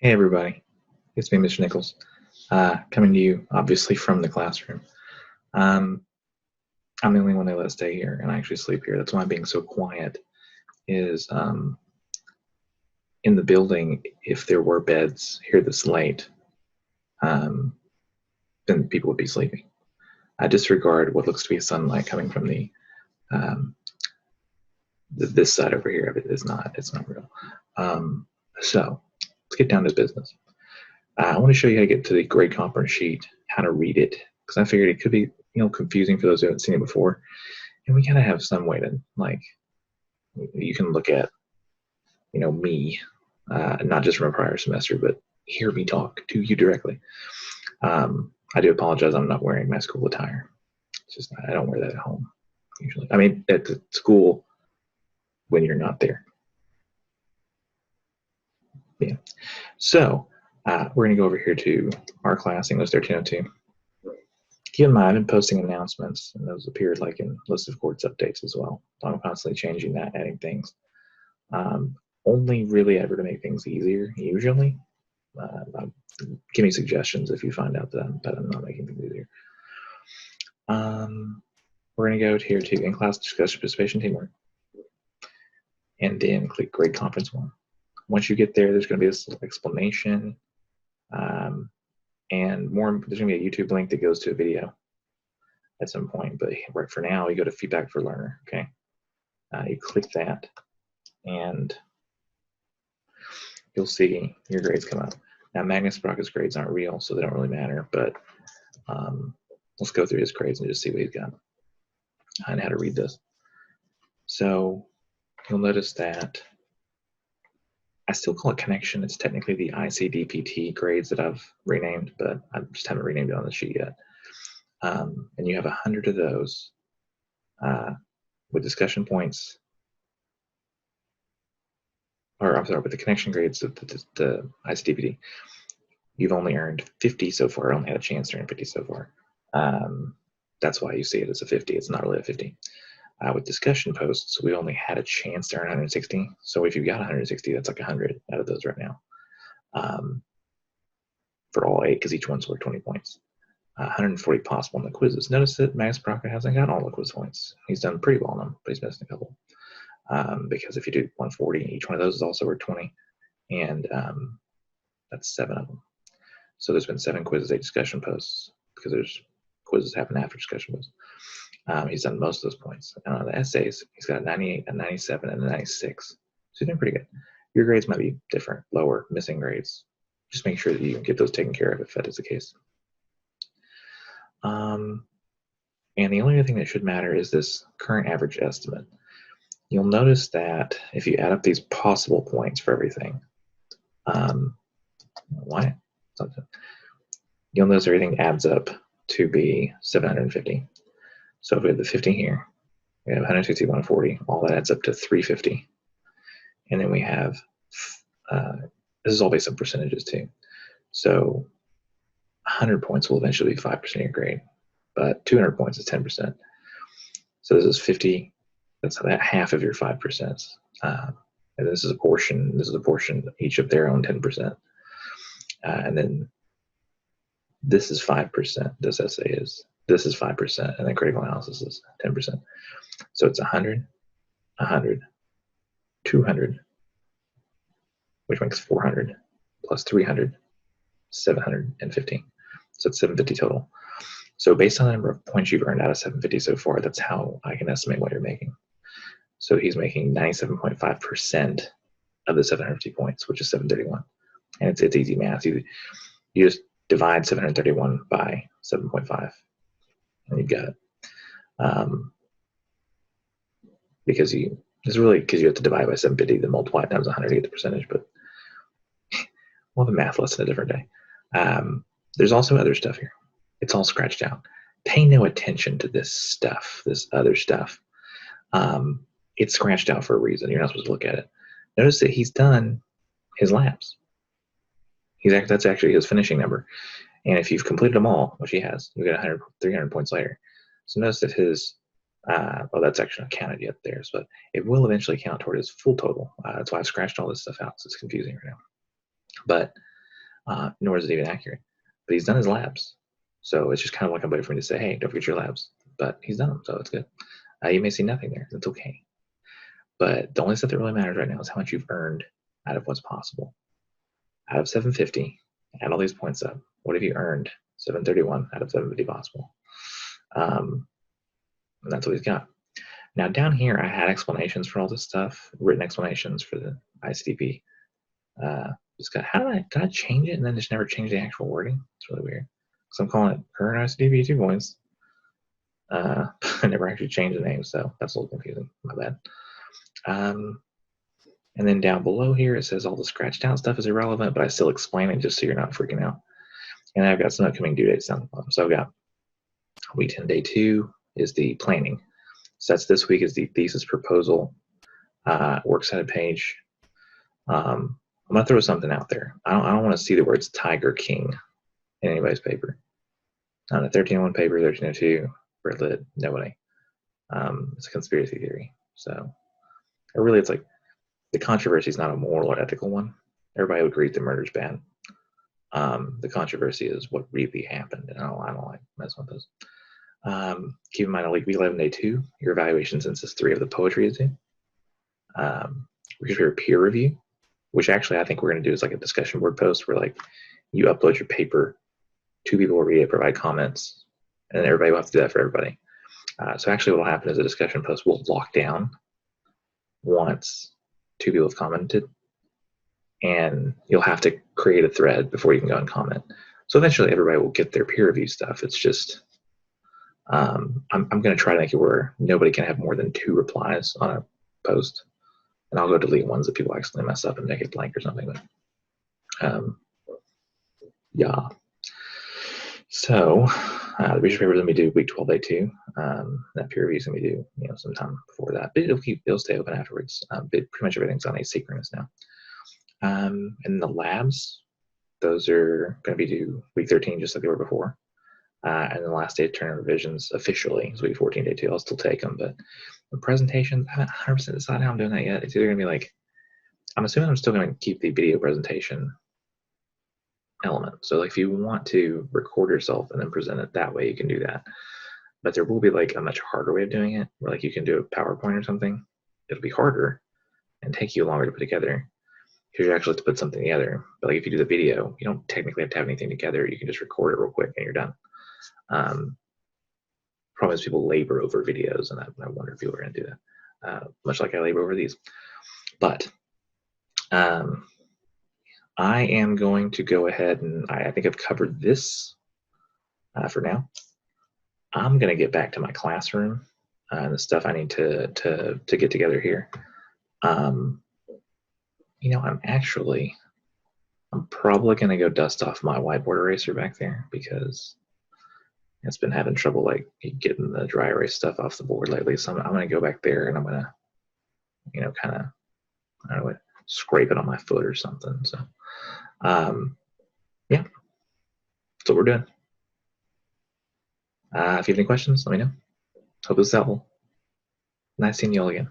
Hey everybody, it's me, Mr. Nichols, coming to you obviously from the classroom. Um, I'm the only one they let stay here, and I actually sleep here. That's why I'm being so quiet. Is in the building, if there were beds here this late, um, then people would be sleeping. I disregard what looks to be sunlight coming from um, this side over here. It's not. It's not real. So let's get down to business. I want to show you how to get to the grade conference sheet, how to read it, because I figured it could be confusing for those who haven't seen it before, and we gotta have some way to you can look at me, not just from a prior semester, but hear me talk to you directly. I do apologize. I'm not wearing my school attire. It's just I don't wear that at home usually. I mean, at the school when you're not there. Yeah. So we're gonna go over here to our class, English 1302. Keep in mind, I've been posting announcements, and those appeared like in list of course updates as well. So I'm constantly changing that, adding things. Only really ever to make things easier, usually. Give me suggestions if you find out that I'm not making things easier. We're going to go here to in-class discussion participation teamwork, and then click grade conference 1. Once you get there, there's going to be this little explanation, and more. There's going to be a YouTube link that goes to a video at some point, but right for now, you go to feedback for learner. Okay, you click that, and you'll see your grades come up. Now, Magnus Brock's grades aren't real, so they don't really matter, but let's go through his grades and just see what he's got and how to read this. So you'll notice that I still call it connection. It's technically the ICDPT grades that I've renamed, but I just haven't renamed it on the sheet yet. And you have 100 of those with discussion points, or I'm sorry, with the connection grades of the ICDPT. You've only earned 50 so far. I only had a chance to earn 50 so far. That's why you see it as a 50. It's not really a 50. With discussion posts, we only had a chance to earn 160. So if you've got 160, that's like 100 out of those right now. For all 8, because each one's worth 20 points. 140 possible in the quizzes. Notice that Max Brocker hasn't got all the quiz points. He's done pretty well on them, but he's missed a couple. Because if you do 140, each one of those is also worth 20. And that's 7 of them. So there's been 7 quizzes, 8 discussion posts, because there's quizzes happen after discussion posts. He's done most of those points. And on the essays, he's got a 98, a 97, and a 96. So he's doing pretty good. Your grades might be different, lower, missing grades. Just make sure that you get those taken care of if that is the case. And the only other thing that should matter is this current average estimate. You'll notice that if you add up these possible points for everything, you'll notice everything adds up to be 750. So if we have the 50 here, we have 160, 140, all that adds up to 350. And then we have, this is all based on percentages too. So 100 points will eventually be 5% of your grade, but 200 points is 10%. So this is 50, that's about half of your 5%. And this is a portion, each of their own 10%. And then this is 5%, this essay is. This is 5%, and then critical analysis is 10%. So it's 100, 100, 200, which makes 400, plus 300, 750. So it's 750 total. So based on the number of points you've earned out of 750 so far, that's how I can estimate what you're making. So he's making 97.5% of the 750 points, which is 731. And it's easy math. You just divide 731 by 7.5. And you've got it. Because you have to divide by 750, then multiply it times 100 to get the percentage, but we'll have a math lesson a different day. There's also other stuff here. It's all scratched out. Pay no attention to this stuff, this other stuff. It's scratched out for a reason. You're not supposed to look at it. Notice that he's done his laps. That's actually his finishing number. And if you've completed them all, which he has, you get 300 points later. So notice that his, well, that's actually not counted yet there, but it will eventually count toward his full total. That's why I've scratched all this stuff out, so it's confusing right now. But nor is it even accurate. But he's done his labs. So it's just kind of like a way for me to say, hey, don't forget your labs. But he's done them, so it's good. You may see nothing there. That's okay. But the only stuff that really matters right now is how much you've earned out of what's possible. Out of 750, add all these points up. What have you earned? 731 out of 750 possible. And that's what he's got. Now down here, I had explanations for all this stuff, written explanations for the ICDP. Did I change it and then just never change the actual wording? It's really weird. So I'm calling it current ICDP 2 points. I never actually changed the name, so that's a little confusing. My bad. And then down below here, it says all the scratched out stuff is irrelevant, but I still explain it just so you're not freaking out. And I've got some upcoming due dates down the bottom. So I've got week 10, day 2 is the planning. So that's this week is the thesis proposal works cited page. I'm gonna throw something out there. I don't want to see the words Tiger King in anybody's paper. On a 1301 paper, 1302, red lit, nobody. It's a conspiracy theory. So, or really, it's like the controversy is not a moral or ethical one. Everybody would agree that murder's bad. The controversy is what really happened, and I don't like messing with those. Keep in mind, on week 11, day 2, your evaluation consists 3 of the poetry is due. Your peer review, which actually I think we're going to do is like a discussion board post where like you upload your paper, 2 people will read it, provide comments, and everybody will have to do that for everybody. So actually what will happen is a discussion post will lock down once 2 people have commented, and you'll have to create a thread before you can go and comment. So eventually everybody will get their peer review stuff. It's just, I'm going to try to make it where nobody can have more than 2 replies on a post. And I'll go delete ones that people accidentally mess up and make it blank or something. But yeah. So the research paper is going to be due week 12, day 2. That peer review is going to be due, sometime before that. But it'll stay open afterwards. Pretty much everything's on asynchronous now. And the labs, those are going to be due week 13, just like they were before. And the last day to turn in revisions officially is week 14, day 2. I'll still take them, but the presentations, I haven't 100% decided how I'm doing that yet. It's either going to be like, I'm assuming I'm still going to keep the video presentation element. So like if you want to record yourself and then present it that way, you can do that. But there will be like a much harder way of doing it, where like you can do a PowerPoint or something. It'll be harder and take you longer to put together because you actually have to put something together. But like if you do the video, you don't technically have to have anything together. You can just record it real quick and you're done. Problem is people labor over videos, and I wonder if people are going to do that, much like I labor over these. But I am going to go ahead and I think I've covered this for now. I'm going to get back to my classroom and the stuff I need to get together here. I'm probably going to go dust off my whiteboard eraser back there because it's been having trouble like getting the dry erase stuff off the board lately. So I'm going to go back there and I'm going to, kind of, I don't know, scrape it on my foot or something. So, yeah, that's what we're doing. If you have any questions, let me know. Hope this is helpful. Nice seeing you all again.